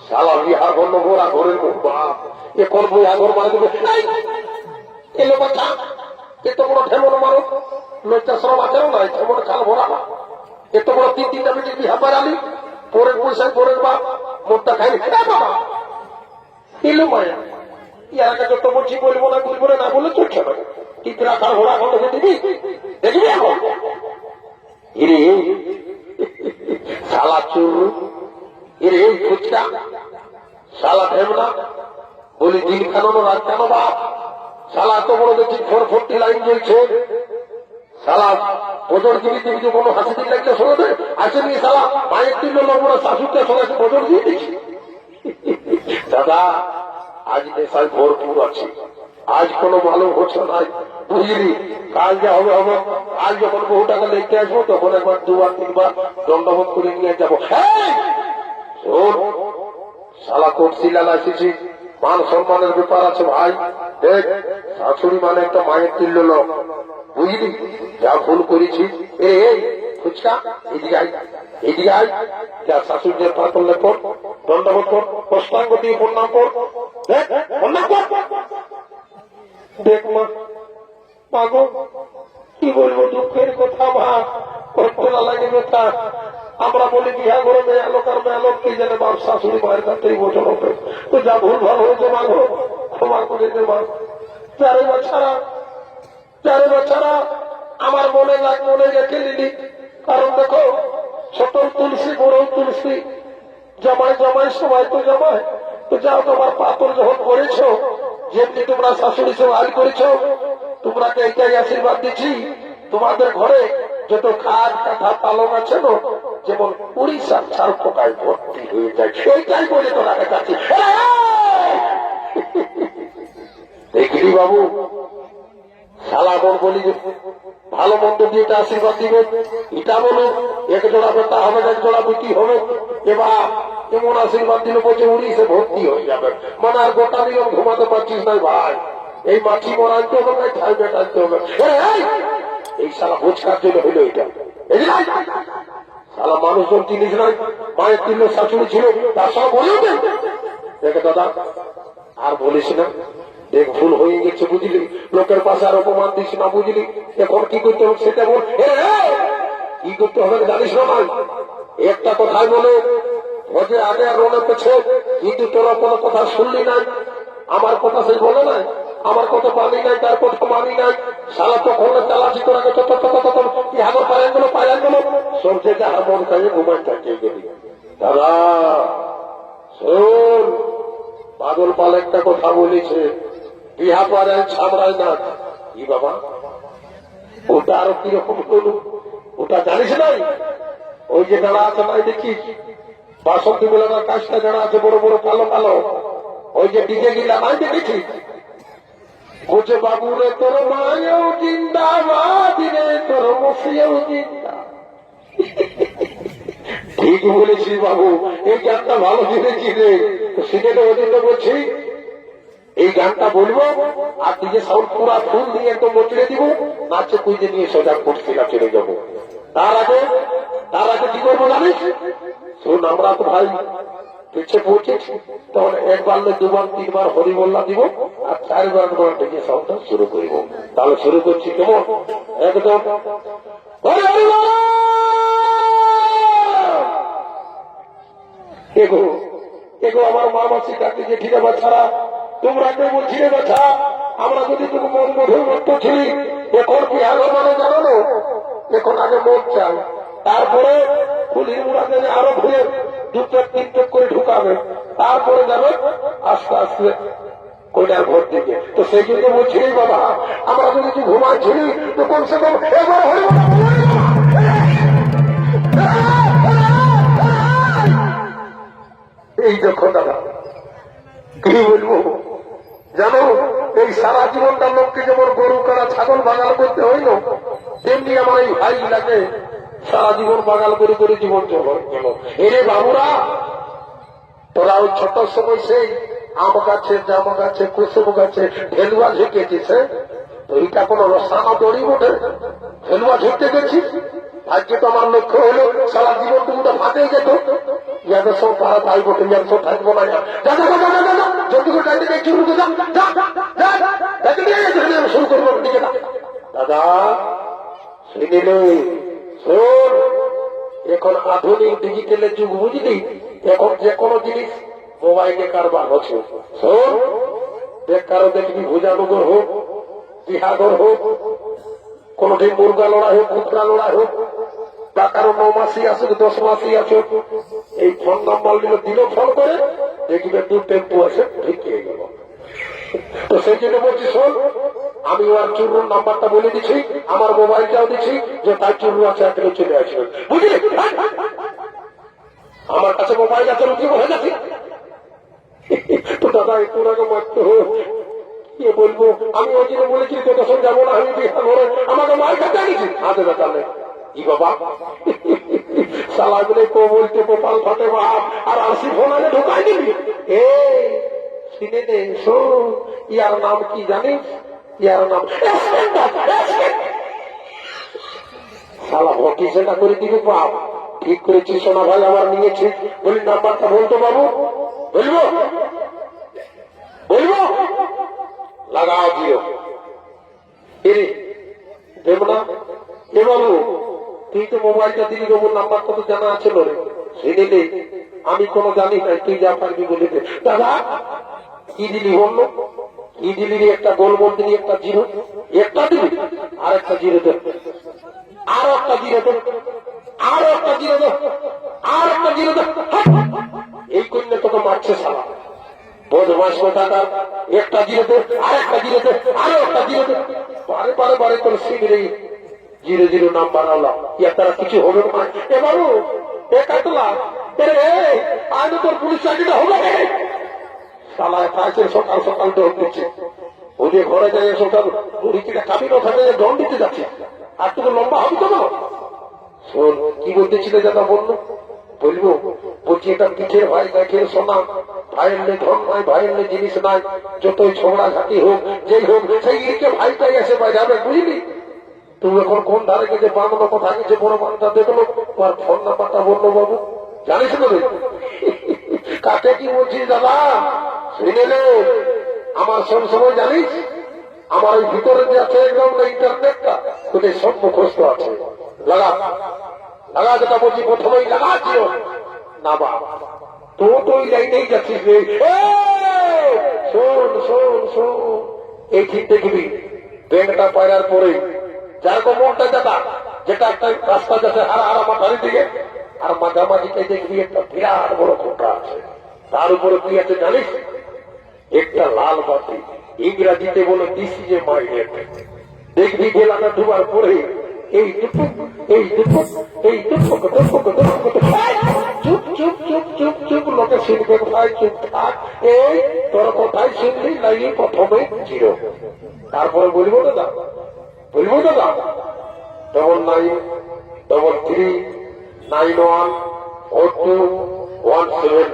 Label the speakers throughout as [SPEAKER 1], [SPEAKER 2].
[SPEAKER 1] শালা বিহা করলো গোড়া ঘরের বাপ এ করবো আগর মানে দেবো এলো বাচ্চা এত বড় ঠেমন মানুষ লজ্জা শ্রম আছেও নাই ঠেমন খাল ভরা না এত বড় তিন তিনটা মিনিট বিহা পারালি পরের পয়সায় পরের বাপ মোটটা খাইনি বাবা এলো মায়া ইয়ার আগে যত বলছি বলবো না না বলে চলছে না টিকরা খাল ভরা এখন দিবি দেখবি এখন এরে শালা চুর এরে ফুচকা শালা ঠেমনা বলি দিন খানো রাত কেন বাপ শালা এত বড় দেখছি 440 লাইন চলছে শালা বজর দিবি তুমি যে কোনো হাসি দিন লাগলে শোনো আসেনি শালা মায়ের দিন লোক শাশুড়কে শোনাছে বজর দিয়ে দিচ্ছি দাদা আজ নেশায় ভরপুর আছে আজ কোনো ভালো হচ্ছে নাই বুঝলি কাল যা হবে হবে আজ যখন বহু টাকা লিখতে আসবো তখন একবার দুবার তিনবার দণ্ডবোধ করে নিয়ে যাবো শালা কোটশিলাল এসেছি মান সম্মানের ব্যাপার আছে ভাই দেখ শাশুড়ি মানে একটা মায়ের তুল্য লোক বুঝলি যা ভুল করেছি এই ফুচকা এদিকে আই যা শাশুড়িদের পা করলে পর দণ্ডবোধ কর প্রস্তাঙ্গ দিয়ে প্রণাম কর দেখ মা মাগো কি বলবো দুঃখের কথা মা কষ্ট না লাগে বেটা আমরা বলি বিহা করে মেয়ে আলোক আর মেয়ে আলোক কি জানে বাপ শাশুড়ি মায়ের কাছে বছর হবে তো যা ভুল ভাল হয়েছে মাগো ক্ষমা করে দে মা চারে বছরা আমার মনে রেখে নিলি কারণ দেখো ছোট তুলসী বড় তুলসী জমায় সবাই তো জমায় তো যাও তোমার পাথর যখন করেছো যেমনি তোমরা শাশুড়ি সব আল করেছো তোমরা এইটাই আশীর্বাদ দিচ্ছি তোমাদের ঘরে যত কাজ কাঁথা পালন আছে না যেমন উড়িষ্যার ছাড় পোকায় ভর্তি হয়ে যায় সেইটাই বলে তোরা কাছে দেখলি বাবু শালা বোন বলি যে ভালো মন্দ দিয়ে এটা আশীর্বাদ দিবে এটা বলো এক জোড়া বেটা হবে এক জোড়া বুটি হবে এবার এমন আশীর্বাদ দিল বলছে উড়িষ্যে ভর্তি হয়ে যাবে মানে আর গোটা নিয়ম ঘুমাতে পারছিস না ভাই এই মাছি মরাইতে হবে না ছাই বেটাইতে হবে এই শালা ভোজকার জন্য হইলো এটা শালা মানুষজন জিনিস নাই মায়ের তিন শাশুড়ি ছিল তার সব বলে দেখে দাদা আর বলিস না দেখ ভুল হয়ে গেছে বুঝলি লোকের পাশে আর অপমান দিস না বুঝলি এখন কি করতে হবে সেটা বল কি করতে হবে জানিস না ভাই একটা কথাই বলে ভোজে আগে আর রোনে পেছে কিন্তু তোরা কোনো কথা শুনলি নাই আমার কথা সেই বলে নাই আমার কথা মানি নাই তার কথা মানি নাই সারা তখন চালাচি তোরা হাগর পায়ন গেল সব থেকে হামন খাইয়ে ঘুমাই থাকিয়ে গেলি দাদা শোন পাগল পাল একটা কথা বলেছে বিহা পাড়ায় ছামড়ায় না কি বাবা ওটা আরো কিরকম করলু ওটা জানিস নাই ওই যে যারা আছে নাই দেখিস বাসন্তী বেলার কাজটা যারা আছে বড় বড় কালো কালো ওই যে ডিজে গিলা নাই দেখেছিস বলছে বাবু রে তোর মায়েও জিন্দাবাদ রে তোর মসিয়েও জিন্দা ঠিক বলেছিস বাবু এই গানটা ভালো জেনেছি রে সেটা ওদের বলছি এই গানটা বলবো আর ডিজে সাউন্ড পুরা ফুল দিয়ে একদম মচড়ে দিব নাচে কুইজে নিয়ে সোজা করছিলাম চলে যাবো তার আগে কি করবো জানিস শোন আমরা তো ভাই পিছিয়ে পৌঁছেছি তখন একবার দুবার তিনবার হরি বল্লা দিব আর চারবার করে ডিজে সাউন্ডটা শুরু করিব তাহলে শুরু করছি কেমন একদম এগো আমার মা মাসি কাকি যে ঠিক আছে ছাড়া তোমরা কেউ বলছি রে বাছা আমরা যদি তুমি মন মধুর মতো ছিলি এখন কি আগে মানে জানো না এখন আগে মন চাই তারপরে ফুলির মুড়াতে আরো ঘুরে দু চোখ তিন চোখ করে ঢুকাবে তারপরে যাবে আস্তে আস্তে কইনার ঘর থেকে তো সেই জন্য বলছি বাবা আমরা যদি ঘুমাইছিলি তো কমসে কম এবার হইব এই দেখো দাদা কি বলবো জানো এই সারা জীবনটা লোককে যেমন গরু কারা ছাগল বাগাল করতে হইল তেমনি আমার এই ভাই লাগে সারা জীবন বাগাল করে করে জীবন গেল এরে বাবুরা তোরা ওই ছোট সময় সেই আম গাছে জাম গাছে কুসুম গাছে ঢেলুয়া ঝুঁকেছিস এইটা কোন রসানো দড়ি ওঠে ঢেলুয়া ঝুঁকতে গেছিস আজকে তো আমার লক্ষ্য হলো সারা জীবন টুকুটা ফাটে যেত ইয়াদের সব তারা তাই বটে, ইয়ার সব থাকবো না। যদি চুরু শুরু করবো দিকে দাদা শুনিলে শোন, এখন আধুনিক ডিজিটালের যুগ বুঝলি, এখন যে কোনো জিনিস মোবাইলে কারবার হচ্ছে। শোন, দেখ কারো দেখবি ভুজানগর হোক, বিহাগর হোক, কোনটি মুরগা লড়াই হোক, কুতরা লড়াই হোক, বা কারো 9 মাসি আসুক 10 মাসি আসুক, এই ফোন নাম্বার দিল ফোন করে দেখবে 2 টেম্পু আছে ঢুকিয়ে গেল। তো সেই জন্য বলছি শোন, আমি ওর চুরুর নাম্বারটা বলে দিচ্ছি, আমার মোবাইলটাও দিচ্ছি, যে তার চুরু আছে এখানে চলে আসবে, বুঝলি? আমার কাছে মোবাইল আছে, রুটি হয়ে যাচ্ছে। তো দাদা একটু আগে মারতে হোক, কি বলবো, আমি ওই জন্য বলেছি তোদের সঙ্গে যাবো না, আমি বিহার ঘরে আমাকে মার খেতে গেছি হাতে বেতালে। কি বাবা সালা গুলো তো বলতে গোপাল ফাটে বাপ, আর আসি ফোন আগে ঢোকাই দিবি। শুনে দে, শোন, ইয়ার নাম কি জানিস? ইয়ার নাম সালা ভটি সেটা করে দিবে বাপ। ঠিক করেছি সোনা ভাই, আমার নিয়েছি। বলি নাম্বারটা বলতো বাবু, বলবো বলবো লাগাও দিও। দেব না এ বাবু, তুই তো মোবাইলটা দিলি, বাবুর নাম্বারটা তো জানা আছে রে। শুনিলে আমি কোনো জানি নাই, তুই যা পারবি বলে দে। দাদা কি দিলি বললো? কি দিলি? একটা গোল গোল দিলি, একটা জিরো, একটা দিলি, আর একটা জিরো দে, আরো একটা জিরো দে, আরো একটা জিরো দে, আর একটা জিরো দে। এই করলে তোকে মারছে সালা বদমাস কোথাকার। একটা জিরো দে, আর একটা জিরো দে, আরো একটা জিরো দে, বারে বারে বারে তোর শিবিরে 0 নাম্বার আলা। ইয়া তারা কিছু হবে না। এ বাবু এ কাটলা আজ তোর পুলিশ চাকরিটা হলো সালা খাইছে। সকাল সকাল দৌড় দিচ্ছে, ওদের ঘরে যাই সকাল রুটিটা খাবি না, ওখানে দৌড় দিতে যাচ্ছে। আর তুমি লম্বা হবি তো না। শোন কি বলতেছিলে দাদা, বললো বলবো, বলছি এটা পিঠের ভাই দেখে সোনা, ভাইয়ের নে ধন নয়, ভাইয়ের নে জিনিস নাই, যতই ঝগড়া ঝাঁটি হোক, যেই হোক, সেই ইকে ভাইটাই এসে পাই যাবে, বুঝলি? তুমি এখন কোন ধারে গেছে, বাংলা কোথায় গেছে, বড় মানুষটা দেখলো, তোমার ফোন নাম্বারটা বললো বাবু, জানিস না কাকে কি বলছিস দাদা? শুনে নে, আমার সব সময় জানিস, আমার ওই ভিতরে যে আছে একদম ইন্টারনেটটা, তোদের সব মুখস্থ আছে। লাগা লাগা, যেটা বলছি প্রথমেই লাগাচ্ছিল না বা, তো তো ওই লাইনেই যাচ্ছিস রে। শোন শোন শোন, এই ঠিক দেখবি ব্যাংকটা পায়রার পরে যার কোমরটা দাদা, যেটা একটা রাস্তা যাচ্ছে হারা হারা মাথার দিকে, আর মাঝামাঝিতে দেখবি একটা বিরাট বড় খোঁটা আছে, তার উপরে কি আছে জানিস? একটা লাল বাতি, ইংরাজিতে বলে দিস ইজ এ মাইনেট। দেখবি গেলাটা ডুবার পরে এই দুপুক এই দুপুক এই দুপুক দুপুক দুপুক চুপ চুপ চুপ চুপ চুপ, লোকে শুনবে ভাই চুপ থাক। এই তোর কথাই শুনলি নাই, প্রথমে 0, তারপরে বলবো দাদা, বলবো দাদা 9993914217।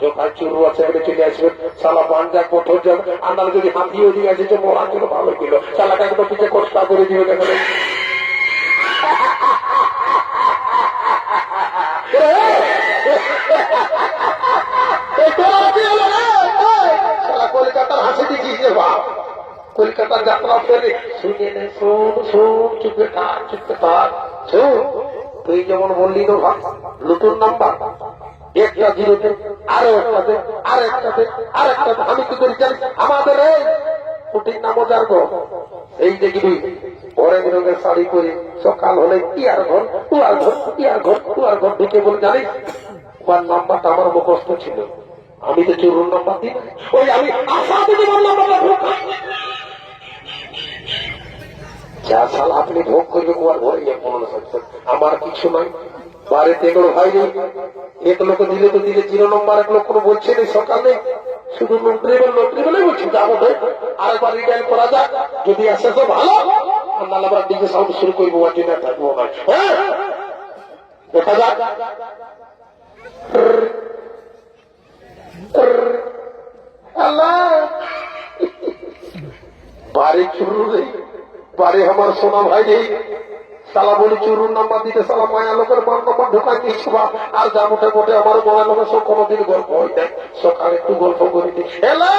[SPEAKER 1] কোথায় চুরু আছে চলে আসবেন, সালা বান যাক কঠোর যাক, আন্দার যদি হাতিও দিয়ে আছে যে মরার জন্য ভালো ছিল, সালাকে একদম পিছিয়ে কষ্টা করে দিবে কেন? কলকাতার হাসি দিচ্ছিস রে বাপ, কলকাতার যাত্রা ফেরে শুনে নে। শোন শোন, চুপে থাক চুপে থাক। শোন, তুই যেমন বললি তো ভাই, নতুন নাম্বার একটা জিরোতে, আরো একটাতে, আর একটাতে, আর একটাতে। আমি কি করি জানিস? আমাদের কুটির নামও জানবো, এই দেখবি অরেঞ্জ রঙের শাড়ি পরে সকাল হলে কি আর ঘর, তু আর ঘর, কি আর ঘর, তু আর ঘর ঢুকে বলে জানিস ওর নাম্বারটা আমার মুখস্থ ছিল। আমি তো চুরুর নাম্বার দিই, ওই আমি আশা দিদি নাম্বারটা যা সাল আপনি ভোগ করবে ওর ঘরে গিয়ে মনে থাকছেন। আমার কিছু নাই, বাড়িতে এগুলো ভাই নেই, এক লোক দিলে তো দিলে 0 নম্বর, এক লোক কোনো বলছে নেই সকালে, শুধু নোটরি বলে বলছি যাবো ভাই, আরেকবার রিটার্ন করা যাক, যদি আসে তো ভালো, আর নাহলে আবার ডিজে সাউন্ড শুরু করবো, আর ডিনার থাকবো না। হ্যাঁ দেখা যাক। বাড়ি শুরু নেই, বাড়ি আমার সোনা ভাই নেই, সালা বলি চুরুর নাম্বার দিতে সালা মায়া লোকের মান নাম্বার ঢুকাই দিচ্ছি বা আর যা মোটে মোটে আমার মায়া লোকের সব কোনোদিন গল্প হয় না। সকালে একটু গল্প করে দিই। হ্যালো,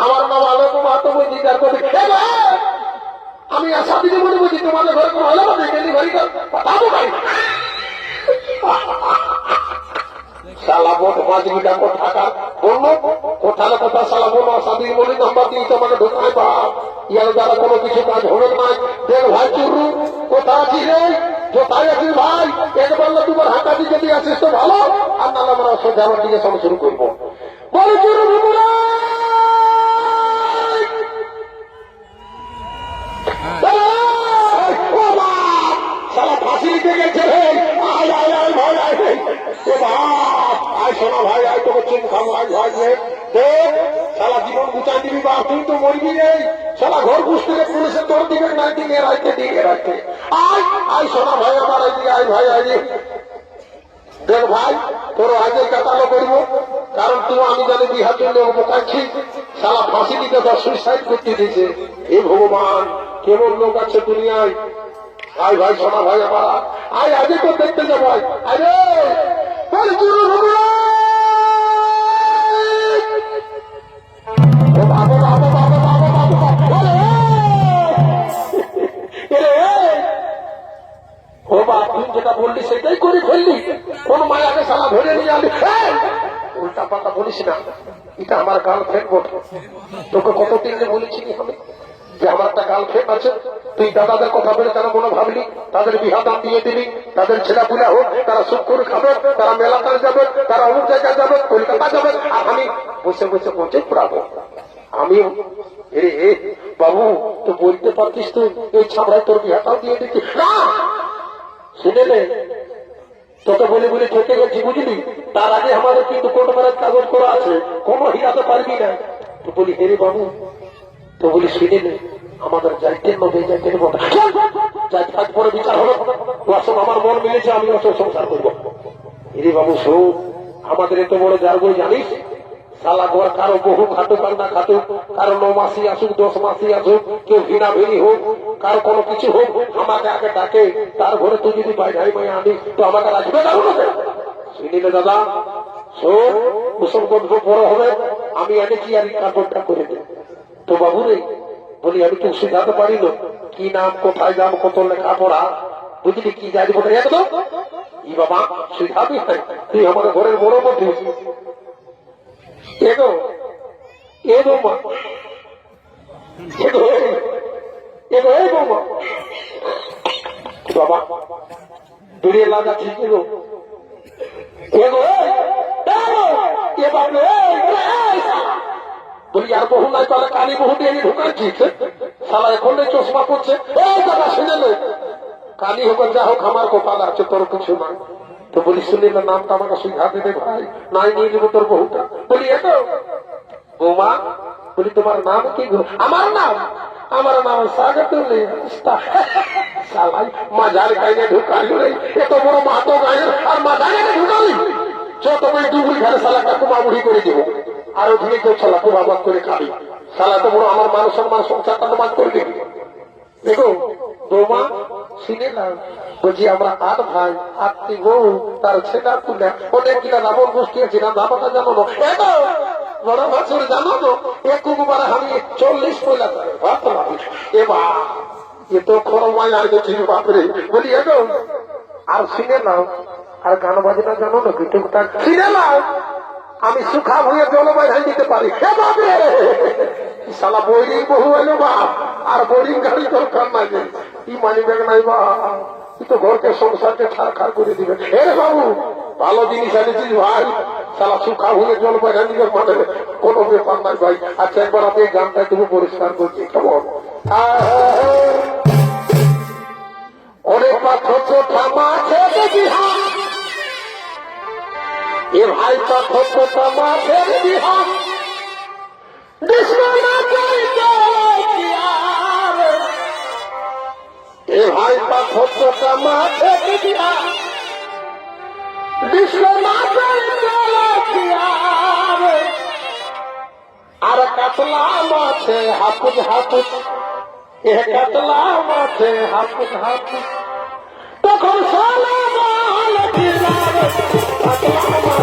[SPEAKER 1] আমার নাম আলোক মাহাতো, বলছি যার কথা আমি আশা দিদি বলে বলছি তোমাদের ঘরে কোনো হলো না ডেলিভারি পাঠাবো ভাই। সালা বোট মাছ গিটা কোথাকার বললো কোথালে কোথা সালা বললো আশা দিদি বলি নাম্বার দিয়েছে আমাকে ঢোকায় বা ইয়ার দ্বারা কোনো কিছু কাজ হবে নাই। দেখ ভাই চুরু কোথা আছিস রে? কোথায় আছিস ভাই? এক বললো তোমার হাঁটা দিয়ে যদি আসিস তো ভালো, আর নাহলে আমরা সোজা আমার দিকে সব শুরু করবো। বলে চুরু ঘুমুরা সালা ফাঁসি দিতে গেছে রে। আয় আয় আয় ভাই আয় ও বাপ আয় শোনা ভাই আয় তোকে চুন খাবো আয় ভাই দেখ সালা জীবন গুচাই দিবি বা তুই তো মরবি নেই। সালা ঘর পুষতে পুলিশের তোর দিবে না দিকে রাখতে দিকে রাখতে আয় আয় শোনা ভাই আমার আইদিকে আয় ভাই আয় দেখ ভাই তোর আগে কাটালো করবো কারণ তুই আমি জানি বিহার জন্য বোকাচ্ছি। সালা ফাঁসি দিতে তো সুইসাইড করতে দিয়েছে। এ ভগবান কেমন লোক আছে দুনিয়ায়। আয় ভাই শোনা ভাই আমার আয় আগে তো দেখতে যাবো আরে ও বাপ তুই যেটা বললি সেটাই করে ফেললি। কোন মায়াকে সালা ধরে নিয়ে আলি উল্টা পাল্টা বলিস না। এটা আমার গার্লফ্রেন্ড বটে। তোকে কতদিন বলেছি আমি যে আমার একটা গার্লফ্রেন্ড আছে। তুই দাদাদের কথা বলে তারা মনে ভাবলি তাদের বিহা দাম দিয়ে দিলি। তাদের ছেলেপুলা হোক তারা সুখ করে খাবে, তারা মেলাকার যাবে, তারা অমুক জায়গায় যাবে, কলকাতা যাবে, আর আমি বসে বসে পৌঁছে পড়াবো। আমি এ বাবু তো বলতে পারতিস তুই এই ছাপড়ায় তোর বিহাটাও দিয়ে দিচ্ছি না শুনে নে। তোকে বলে বলে ঠকে গেছি বুঝলি। তার আগে আমাদের কিন্তু কোর্ট ম্যারেজ কাগজ করা আছে, কোনো হিরাতে পারবি না। তো বলি হেরে বাবু তো বলি শুনে নে আমাদের যাইতেন নবে যাইতেন যাই কাজ পরে বিচার হলো। আসলে আমার মন মিলেছে আমি অসব সংসার করবো। এরে বাবু শোন আমাদের এত বড় যার বই জানিস সালা ঘর কারো বহু খাটুক আর না খাটুক, কারো 9 মাসি আসুক 10 মাসি আসুক, কেউ ভিনা ভিনি হোক, কারো কোনো কিছু হোক, আমাকে আগে ডাকে। তার ঘরে তুই যদি বাইরে মাই আনিস তো আমাকে রাখবে না শুনিলে দাদা শোন কুসুম গল্প বড় হবে। আমি এনেছি আর কাপড়টা করে দেব। তো বাবু রে বলি আমি তো শিখাতে পারি না কি নাম কোথায় যাম কত লেখাপড়া বুঝলি কি জানি বলে একদম ই বাবা শিখাবি তুই আমাদের ঘরের বড় মধ্যে এগো এগো মা এগো এগো এগো মা বাবা দূরে লাগা ঠিক এগো এগো এ বাবু বলি আর বহু নাই তাহলে কালী বহু দিয়ে ঢুকাচ্ছি সালা এখন চশমা পড়ছে এই দাদা শুনে নে কালী হোক যা হোক আমার কপাল আছে তোর কিছু নাই। তো বলি শুনি না নামটা আমাকে শিখা দেবে ভাই নাই নিয়ে নেবো তোর বহুটা। বলি এত বৌমা বলি তোমার নাম কি? আমার নাম সাগতুল্লি সালাই মাজার গাইনে ঢুকালি রে এত বড় মাহাতো গাইনে আর মাজারে ঢুকালি চ তোমায় দুবুড়ি ঘরে সালাটা কুমা বুড়ি করে দিব আর ওখানে কেউ সালা কুমা বাদ করে খাবি। সালা তো বড় আমার মান সম্মান সংসারটা তো বাদ করে দিবি। দেখো বৌমা শুনে না বলছি আমরা 8 ভাই 8টি বউ তার ছেলে পুলে অনেক কিনা রাবণ গোষ্ঠী আছে না দাবাটা জানো না এত বড় বছর জানো না এক কুমারে আমি 40 পয়লা ভাত লাগি এবার এ তো খরমায় আর গেছিল বাপরে। বলি এগো আর শুনে নাও আর গান বাজনা জানো না কি টুকটাক শুনে নাও আমি সুখা ভুঁয়ে জলবায়ু ধান দিতে পারি। সালা বোরিং বহু এলো বাপ আর বোরিং গাড়ি দরকার নাই ই মানি ব্যাগ নাই বা তো ঘরকে সংসারকে ছাড়খার করে দিবে। হে বাবু ভালো জিনিস এনেছিস ভাই সালা সুখা ভুঁয়ে জলবায়ু ধান দিতে মানে কোনো ব্যাপার নাই ভাই। আচ্ছা একবার আমি এই গানটা তুমি পরিষ্কার করছি কেমন? অনেক পাথর থামা এ ভাই পাথর মাঠের বিহার এ ভাই পাথর মাঠের বিহার বিশ্বনাথের আর কাতলা মাছে হাপুজ হাপুজ এ কাতলা মাছে হাফ হাফ তখন সালা মাল ফিরাবে কাতলা